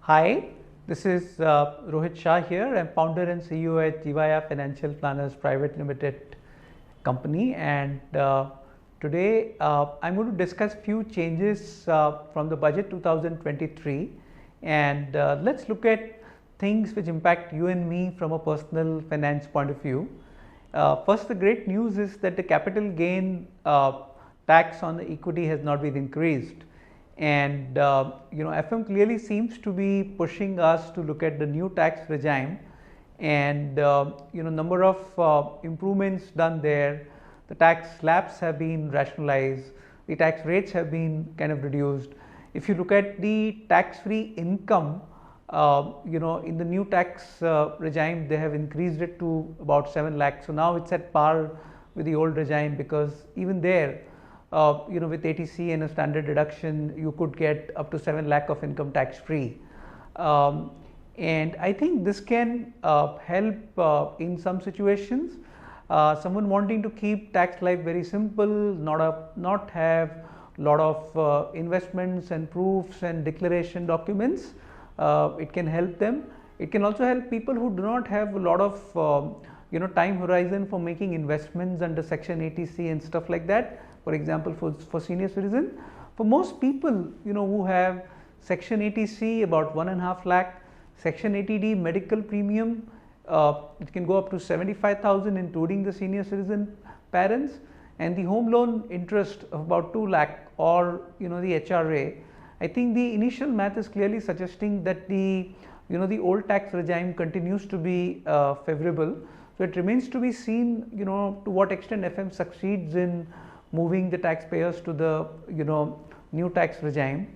Hi, this is Rohit Shah here. I'm founder and CEO at Jivaya Financial Planners Private Limited company, and today I'm going to discuss few changes from the budget 2023, and let's look at things which impact you and me from a personal finance point of view. First, the great news is that the capital gain tax on the equity has not been increased. And FM clearly seems to be pushing us to look at the new tax regime, and number of improvements done there. The tax slabs have been rationalized, the tax rates have been kind of reduced. If you look at the tax-free income, in the new tax regime, they have increased it to about 7 lakhs. So now it's at par with the old regime, because even there, with ATC and a standard deduction, you could get up to 7 lakh of income tax free. And I think this can help in some situations. Someone wanting to keep tax life very simple, not have a lot of investments and proofs and declaration documents, it can help them. It can also help people who do not have a lot of time horizon for making investments under Section ATC and stuff like that. For example, for senior citizen, for most people who have Section ATC about 1.5 lakh, Section ATD medical premium, it can go up to 75,000 including the senior citizen parents, and the home loan interest of about 2 lakh or the HRA. I think the initial math is clearly suggesting that the old tax regime continues to be favorable. So it remains to be seen to what extent FM succeeds in moving the taxpayers to the new tax regime.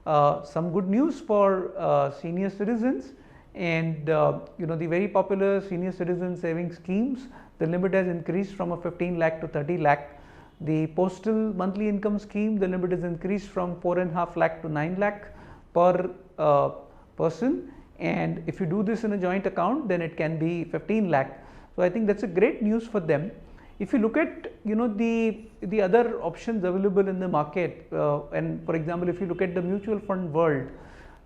Some good news for senior citizens, and the very popular senior citizen savings schemes, the limit has increased from a 15 lakh to 30 lakh. The postal monthly income scheme, the limit is increased from 4.5 lakh to 9 lakh per person, and if you do this in a joint account, then it can be 15 lakh. So I think that's a great news for them. If you look at the other options available in the market, and for example, if you look at the mutual fund world,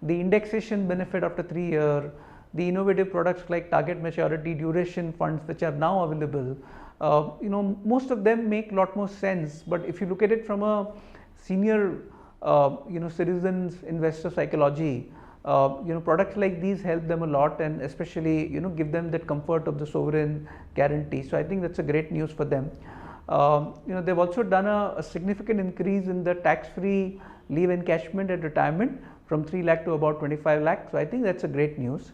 the indexation benefit after 3 years, the innovative products like target maturity duration funds which are now available, most of them make a lot more sense. But if you look at it from a senior citizens investor psychology, products like these help them a lot, and especially give them that comfort of the sovereign guarantee. So I think that's a great news for them. They've also done a significant increase in the tax-free leave encashment at retirement from 3 lakh to about 25 lakh. So I think that's a great news.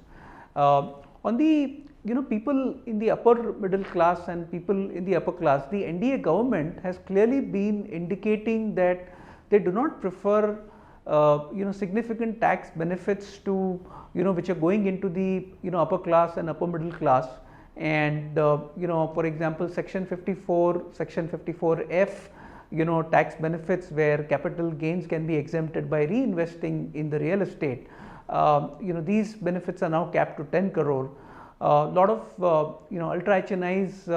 On the people in the upper middle class and people in the upper class, the NDA government has clearly been indicating that they do not prefer significant tax benefits to which are going into the upper class and upper middle class. And for example, Section 54, Section 54F, tax benefits where capital gains can be exempted by reinvesting in the real estate. These benefits are now capped to 10 crore. A lot of ultra HNIs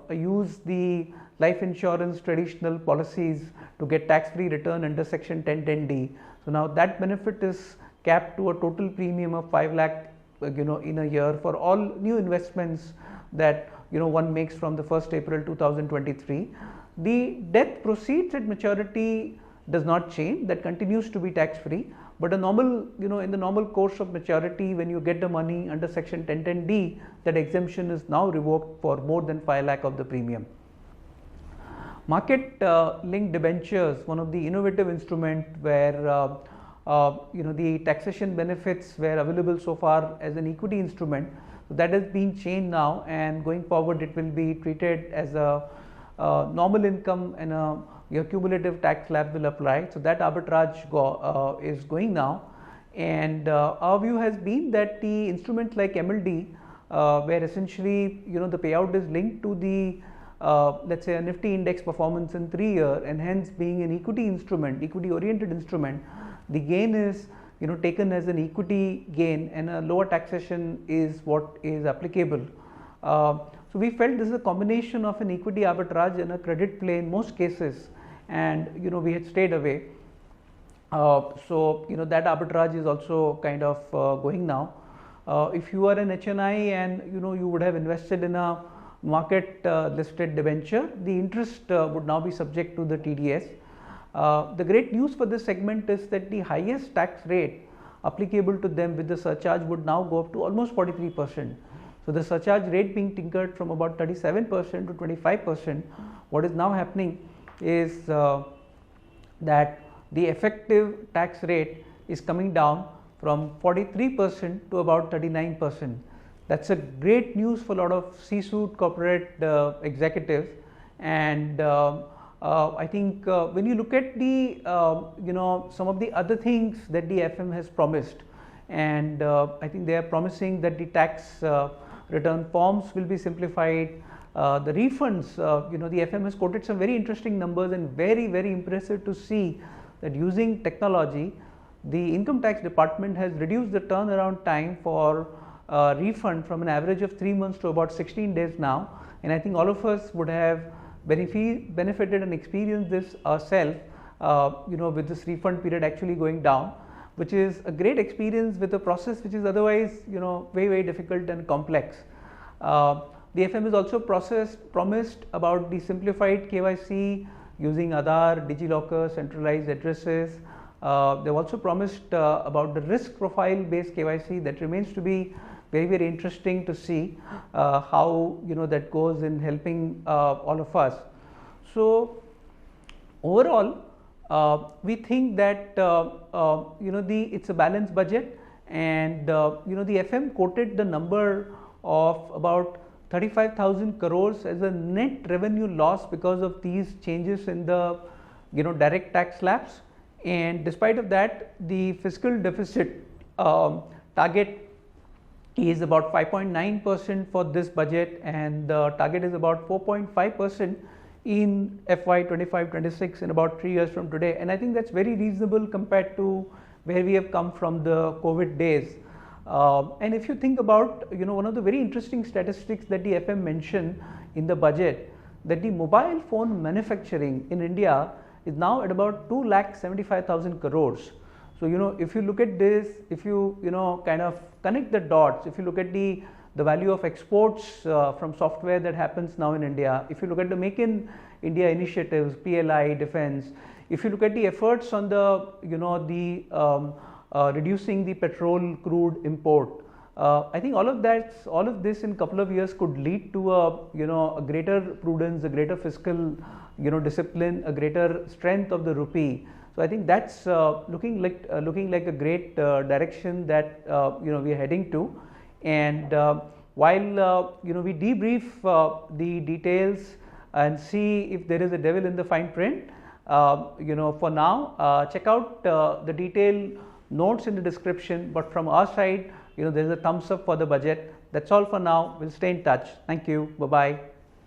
use the life insurance traditional policies to get tax-free return under Section 1010D. So now that benefit is capped to a total premium of 5 lakh in a year for all new investments that one makes from the 1st April 2023. The death proceeds at maturity does not change, that continues to be tax-free. But a normal, in the normal course of maturity, when you get the money under Section 1010D, that exemption is now revoked for more than 5 lakh of the premium. Market linked debentures, one of the innovative instrument where the taxation benefits were available so far as an equity instrument. So that has been changed now, and going forward it will be treated as a normal income, and your cumulative tax slab will apply. So that arbitrage is going now, and our view has been that the instruments like MLD, where essentially the payout is linked to the let's say a Nifty index performance in 3 years, and hence being an equity instrument, equity oriented instrument, the gain is taken as an equity gain, and a lower taxation is what is applicable. So we felt this is a combination of an equity arbitrage and a credit play in most cases, and we had stayed away. So that arbitrage is also kind of going now. If you are an HNI and you would have invested in a market listed debenture, the interest would now be subject to the TDS. The great news for this segment is that the highest tax rate applicable to them with the surcharge would now go up to almost 43%. So the surcharge rate being tinkered from about 37% to 25%. What is now happening is that the effective tax rate is coming down from 43% to about 39%. That's a great news for a lot of C-suite corporate executives, and I think when you look at the some of the other things that the FM has promised, and I think they are promising that the tax return forms will be simplified. The refunds, the FM has quoted some very interesting numbers and very impressive to see that using technology, the income tax department has reduced the turnaround time for refund from an average of 3 months to about 16 days now, and I think all of us would have benefited and experienced this ourselves, with this refund period actually going down, which is a great experience with a process which is otherwise very difficult and complex. The FM is also promised about the simplified KYC using Aadhaar, DigiLocker, centralized addresses. They have also promised about the risk profile based KYC. That remains to be very interesting to see how that goes in helping all of us. So overall, we think that it's a balanced budget, and the FM quoted the number of about 35,000 crores as a net revenue loss because of these changes in the direct tax slabs, and despite of that, the fiscal deficit target is about 5.9% for this budget, and the target is about 4.5% in FY 25-26 in about 3 years from today, and I think that's very reasonable compared to where we have come from the COVID days. And if you think about one of the very interesting statistics that the FM mentioned in the budget, that the mobile phone manufacturing in India is now at about 2,75,000 crores. So if you look at this, if you kind of connect the dots, if you look at the value of exports from software that happens now in India, if you look at the Make in India initiatives, PLI, defense, if you look at the efforts on the reducing the petrol crude import, I think all of this in a couple of years could lead to a greater prudence, a greater fiscal discipline, a greater strength of the rupee. So I think that's looking like a great direction that we are heading to. And while we debrief the details and see if there is a devil in the fine print, for now check out the detailed notes in the description. But from our side, there's a thumbs up for the budget. That's all for now. We'll stay in touch. Thank you. Bye bye.